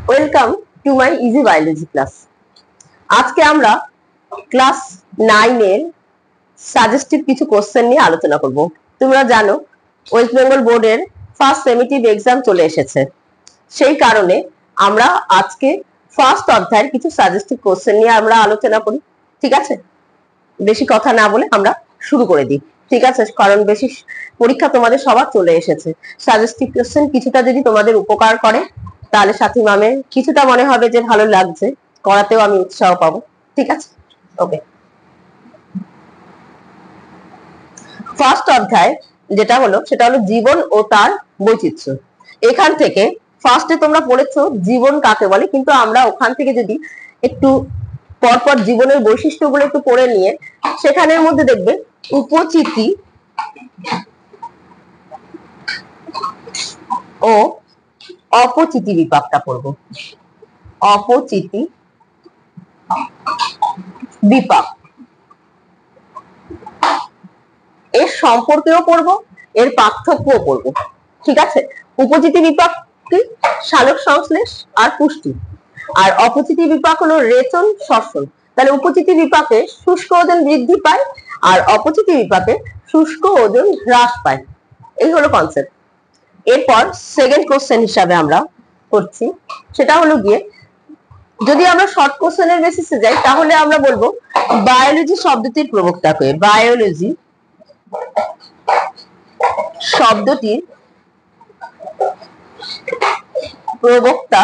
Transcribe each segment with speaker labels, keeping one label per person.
Speaker 1: Welcome to my easy biology class. আজকে আমরা class 9 এর সাজেস্টিভ কিছু কোশ্চেন নিয়ে আলোচনা করব। তোমরা জানো ওয়েস্ট বেঙ্গল বোর্ডের ফার্স্ট সেমিটিভ এক্সাম চলে এসেছে, সেই কারণে আমরা আজকে ফার্স্ট অধ্যায়ের কিছু সাজেস্টিভ কোশ্চেন নিয়ে আমরা আলোচনা করি। ঠিক আছে, বেশি কথা না বলে আমরা শুরু করে দিই। ঠিক আছে, কারণ বেশি পরীক্ষা তোমাদের সবার চলে এসেছে। সাজেস্টিভ কোশ্চেন কিছুটা যদি তোমাদের উপকার করে তাহলে সাথী ম্যামের কিছুটা মনে হবে যে ভালো লাগছে, করাতেও আমি উৎসাহ পাবো। ঠিক আছে, ওকে। ফার্স্ট অধ্যায় যেটা হলো সেটা হলো জীবন ও তার বৈচিত্র্য। এখান থেকে ফার্স্টে তোমরা পড়েছো জীবন কাকে বলে, কিন্তু আমরা ওখান থেকে যদি একটু পরপর জীবনের বৈশিষ্ট্যগুলো একটু পড়ে নিয়ে সেখানের মধ্যে দেখবে উপচিতি ও অপচিতি বিপাকটা পড়বো। অপচিতি বিপাক এর সম্পর্কেও পড়বো, এর পার্থক্যও পড়বো। ঠিক আছে, উপচিতি বিপাক কি? সালোক সংশ্লেষ আর পুষ্টি। আর অপচিতি বিপাক হলো রেচন শ্বসন। তাহলে উপচিতি বিপাকে শুষ্ক ওজন বৃদ্ধি পায় আর অপচিতি বিপাকে শুষ্ক ওজন হ্রাস পায়। এই হলো কনসেপ্ট। এরপর সেকেন্ড কোশ্চেন হিসাবে আমরা করছি, সেটা হলো গিয়ে যদি আমরা শর্ট কোশ্চেনের বেসিসে যাই তাহলে আমরা বলবো বায়োলজি শব্দটির প্রবক্তা কে। বায়োলজি শব্দটির প্রবক্তা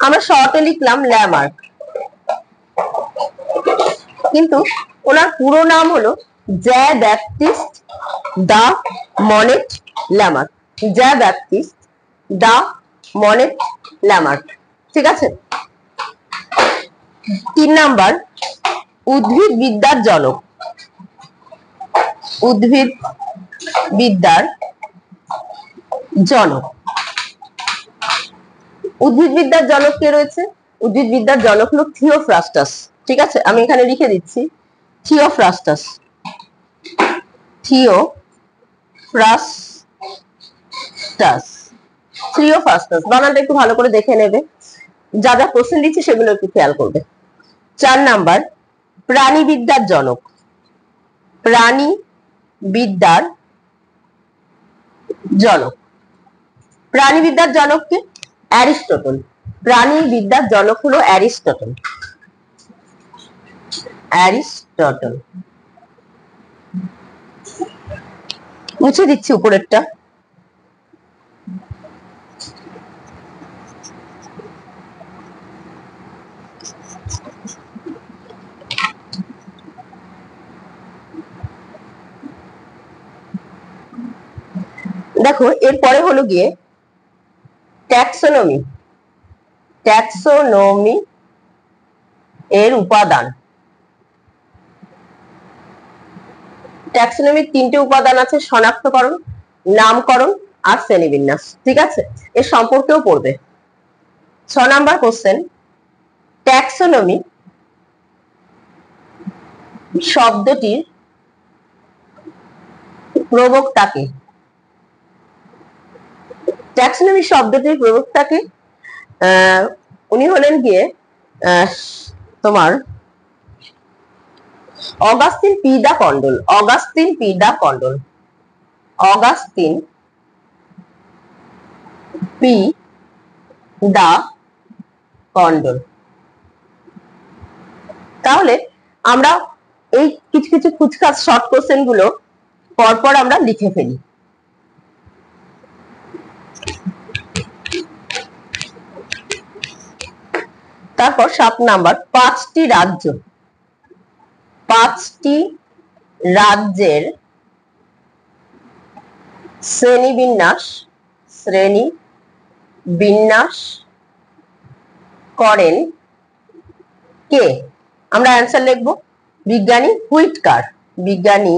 Speaker 1: আমরা শর্টে লিখলাম ল্যামার্ক, কিন্তু ওনার পুরো নাম হলো জ্যা ব্যাপটিস্ট দা মনেট ল্যামার্ক। জ্যা ব্যাপটিস্ট দা মনেট ল্যামার্ক। ঠিক আছে, 3 নাম্বার উদ্ভিদ বিদ্যার জনক। উদ্ভিদ বিদ্যার জনক। উদ্ভিদ বিদ্যার জনক কে রয়েছে? উদ্ভিদ বিদ্যার জনক হলো থিওফ্রাস্টাস। ঠিক আছে, আমি এখানে লিখে দিচ্ছি থিওফ্রাস্টাস। থিওফ্রাস্টাস, থিওফ্রাস্টাস বানানটা একটু ভালো করে দেখে নেবে, যা যা কোশ্চেন দিচ্ছি সেগুলো একটু খেয়াল করবে। 4 নাম্বার প্রাণী বিদ্যার জনক। প্রাণী বিদ্যার জনক। প্রাণী বিদ্যার জনক কে? অ্যারিস্টটল। প্রাণী বিদ্যার জনক হলো অ্যারিস্টটল। অ্যারিস্টটল মুছে দিচ্ছি উপরেরটা। দেখো এরপরে হলো গিয়ে ট্যাক্সোনমি। ট্যাক্সোনমি এর উপাদান। ট্যাক্সোনমির 3টে উপাদান আছে, শনাক্তকরণ, নামকরণ আর শ্রেণীবিন্যাস। ঠিক আছে, এর সম্পর্কেও পড়বে। 6 নাম্বার কোশ্চেন, ট্যাক্সোনমি শব্দটির প্রবক্তা কে? ট্যাক্সোনমি শব্দটির প্রবক্তা কে? উনি হলেন গিয়ে তোমার অগাস্তিন পি দা কন্ডল। অগাস্তিন পি দা কন্ডল। অগাস্তিন পি দা কন্ডল। তাহলে আমরা এই কিছু কিছু কুচকাচ শর্ট কোশ্চেন গুলো পরপর আমরা লিখে ফেলি। তারপর 7 নাম্বার 5টি রাজ্য। 5টি রাজ্যের শ্রেণীবিন্যাস করেন কে? আমরা অ্যান্সার লিখব বিজ্ঞানী হুইটকার। বিজ্ঞানী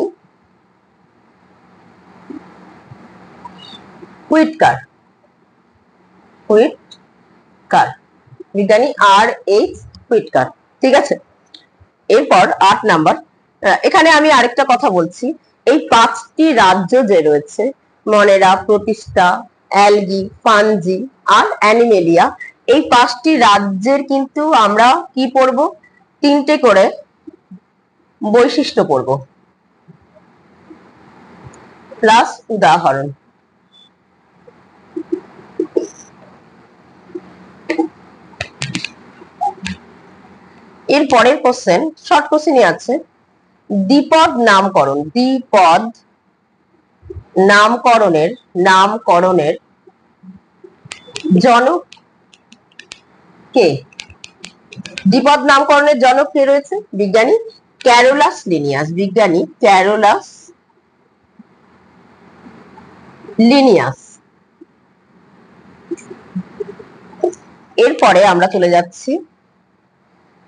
Speaker 1: হুইটকার। হুইটকার, বিজ্ঞানী R.H. হুইটকার। ঠিক আছে, এরপর 8 নাম্বার। এখানে আমি আরেকটা কথা বলছি, এই 5টি রাজ্য যে রয়েছে মনেরা, প্রোটিস্টা, অ্যালগি, ফানজি আর অ্যানিমেলিয়া, এই 5টি রাজ্যের কিন্তু আমরা কি পড়ব, 3টে করে বৈশিষ্ট্য পড়ব প্লাস উদাহরণ। এর পরের কোশ্চেন, শর্ট কোশ্চেনই আছে, দ্বিপদ নামকরণ। দ্বিপদ নামকরণের জনক কে? দ্বিপদ নামকরণের জনক কে রয়েছে? বিজ্ঞানী ক্যারোলাস লিনিয়াস। বিজ্ঞানী ক্যারোলাস লিনিয়াস। এরপরে আমরা চলে যাচ্ছি,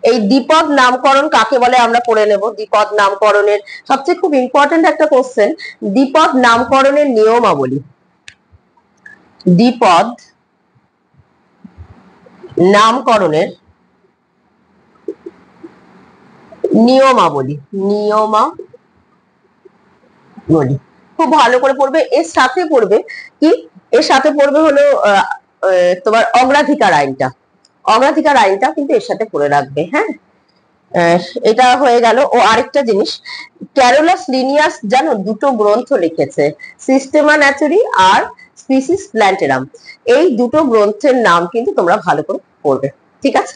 Speaker 1: এই দ্বিপদ নামকরণ কাকে বলে আমরা পড়ে নেব। দ্বিপদ নামকরণের সবচেয়ে খুব ইম্পর্টেন্ট একটা কোশ্চেন, দ্বিপদ নামকরণের নিয়মাবলী। দ্বিপদ নামকরণের নিয়মাবলী। খুব ভালো করে পড়বে। এর সাথে পড়বে কি, এর সাথে পড়বে হলো তোমার অগ্রাধিকার আইনটা। অগ্রাধিকার আইনটা কিন্তু এর সাথে পড়ে রাখবে। হ্যাঁ, এটা হয়ে গেল। ও আরেকটা জিনিস, ক্যারোলাস লিনিয়াস জানো 2টো গ্রন্থ লিখেছে, সিস্টেমা ন্যাচুরি আর স্পিসিস প্ল্যান্টেরাম। এই 2টো গ্রন্থের নাম কিন্তু তোমরা ভালো করে পড়বে, ঠিক আছে?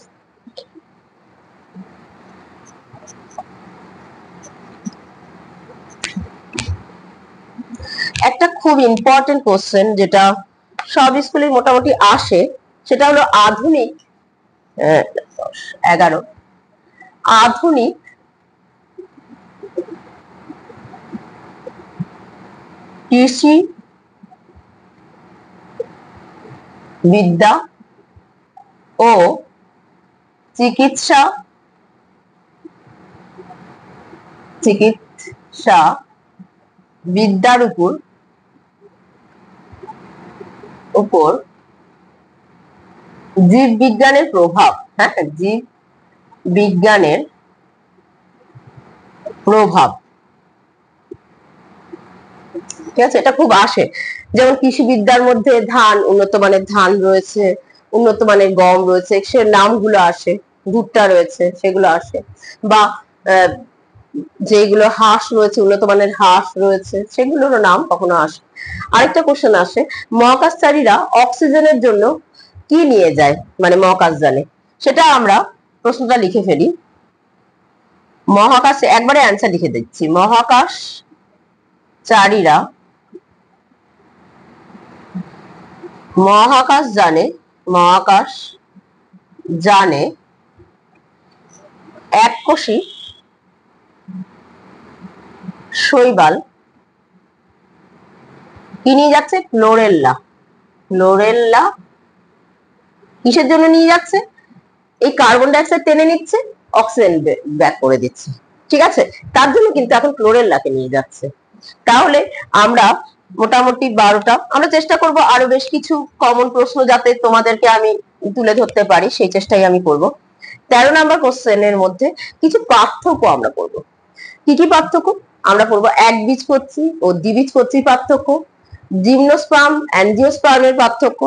Speaker 1: একটা খুব ইম্পর্টেন্ট কোশ্চেন যেটা সব স্কুলে মোটামুটি আসে, সেটা হলো আধুনিক 11 আধুনিক কৃষি বিদ্যা ও চিকিৎসা বিদ্যার উপর জীববিজ্ঞানের প্রভাব। হ্যাঁ, জীববিজ্ঞানের প্রভাব, ঠিক আছে? এটা খুব আসে, যেমন কৃষি বিদ্যার মধ্যে ধান, উন্নত মানের ধান রয়েছে, উন্নত মানের গম রয়েছে, সে নামগুলো আসে, ভুট্টা রয়েছে সেগুলো আসে, বা যেগুলো হাঁস রয়েছে, উন্নত মানের হাঁস রয়েছে, সেগুলোর নাম কখনো আসে। আরেকটা কোশ্চেন আসে, মহাকাশচারীরা অক্সিজেনের জন্য কি নিয়ে যায়, মানে মহাকাশযানে, সেটা আমরা প্রশ্নটা লিখে ফেলি। মহাকাশে একবারে অ্যান্সার লিখে দিচ্ছি, মহাকাশচারীরা মহাকাশযানে এককোষী শৈবাল কি নিয়ে যাচ্ছে? ক্লোরেল্লা কিসের জন্য নিয়ে যাচ্ছে? এই কার্বন ডাইঅক্সাইড টেনে নিচ্ছে, অক্সিজেন ব্যাক করে দিচ্ছে, ঠিক আছে? তার জন্য কিন্তু এখন ক্লোরেল্লাকে নিয়ে যাচ্ছে। তাহলে আমরা মোটামুটি 12টা, আমরা চেষ্টা করব আরো বেশ কিছু কমন প্রশ্ন যাতে তোমাদেরকে আমি তুলে ধরতে পারি, সেই চেষ্টাই আমি করব। 13 নাম্বার কোশ্চেনের মধ্যে কিছু পার্থক্য আমরা করব। কি কি পার্থক্য আমরা পড়বো? একবীজপত্রী ও দ্বিবীজপত্রীর পার্থক্য, জিমনোস্পার্ম অ্যাঞ্জিওস্পার্মের পার্থক্য,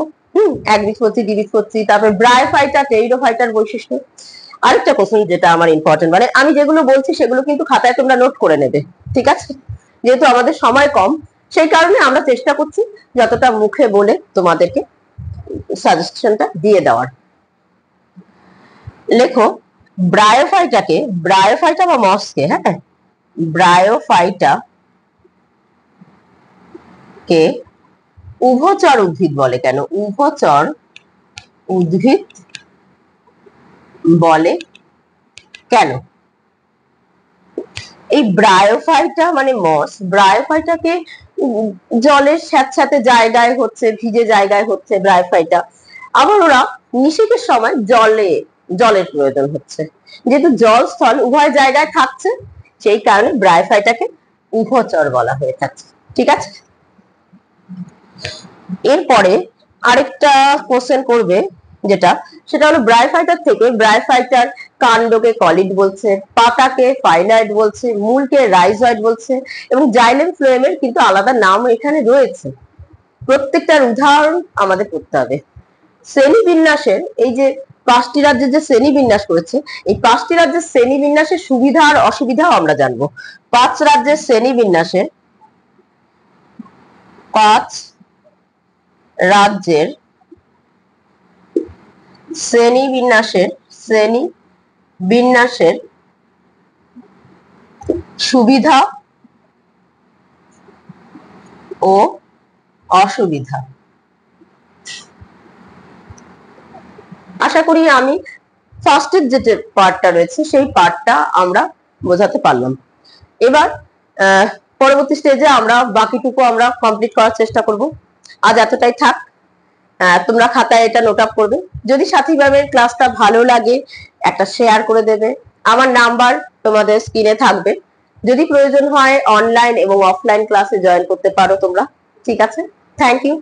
Speaker 1: একবীজপত্রী দ্বিবীজপত্রী, তারপর ব্রায়োফাইটা টেরিডোফাইটার বৈশিষ্ট্য। আরেকটা কোশ্চেন যেটা আমার ইম্পর্টেন্ট, মানে আমি যেগুলো বলছি সেগুলো কিন্তু খাতায় তোমরা নোট করে নেবে, ঠিক আছে? যেহেতু আমাদের সময় কম, সেই কারণে আমরা চেষ্টা করছি যতটা মুখে বলে তোমাদেরকে সাজেশনটা দিয়ে দেওয়ার। লেখো, ব্রায়োফাইটা বা মসকে, হ্যাঁ, ব্রায়োফাইটা কে উভচর উদ্ভিদ বলে কেন? উভচর উদ্ভিদ বলে কেন? এই ব্রায়োফাইটা মানে মস, ব্রায়োফাইটাকে জলের স্যাঁতস্যাঁতে জায়গায় হচ্ছে, ভিজে জায়গায় হচ্ছে ব্রায়োফাইটা, আবার ওরা নিষেকের সময় জলের প্রয়োজন হচ্ছে। যেহেতু জল স্থল উভয় জায়গায় থাকছে, সেই কারণে ব্রায়োফাইটাকে উভচর বলা হয়ে থাকছে, ঠিক আছে? এরপরে আরেকটা কোশ্চেন করবে যেটা, সেটা হলো ব্রায়োফাইটার থেকে ব্রায়োফাইটার কাণ্ডকে কলিড বলছে, পাতাকে ফাইলয়েড বলছে, মূলকে রাইজয়েড বলছে, এবং জাইলেম ফ্লোয়েমের কিন্তু আলাদা নাম এখানে রয়েছে। প্রত্যেকটার উদাহরণ আমাদের করতে হবে। শ্রেণীবিন্যাসের এই যে 5টি রাজ্যের যে শ্রেণীবিন্যাস করেছে, এই 5টি রাজ্যের শ্রেণীবিন্যাসের সুবিধা আর অসুবিধাও আমরা জানবো। 5 রাজ্যের শ্রেণীবিন্যাসের 5 রাজ্যের শ্রেণীবিন্যাসের সুবিধা ও অসুবিধা। আশা করি আমি ফার্স্টের যে পার্টটা রয়েছে সেই পার্টটা আমরা বোঝাতে পারলাম। এবার পরবর্তী স্টেজে আমরা বাকিটুকু আমরা কমপ্লিট করার চেষ্টা করব। আজ এতটাই থাক। তোমরা খাতায় এটা নোট আপ করবে। যদি সাথী ম্যামের ক্লাসটা ভালো লাগে একটা শেয়ার করে দেবে। আমার নাম্বার তোমাদের স্ক্রিনে থাকবে। যদি প্রয়োজন হয় অনলাইন এবং অফলাইন ক্লাসে জয়েন করতে পারো তোমরা। ঠিক আছে, থ্যাংক ইউ।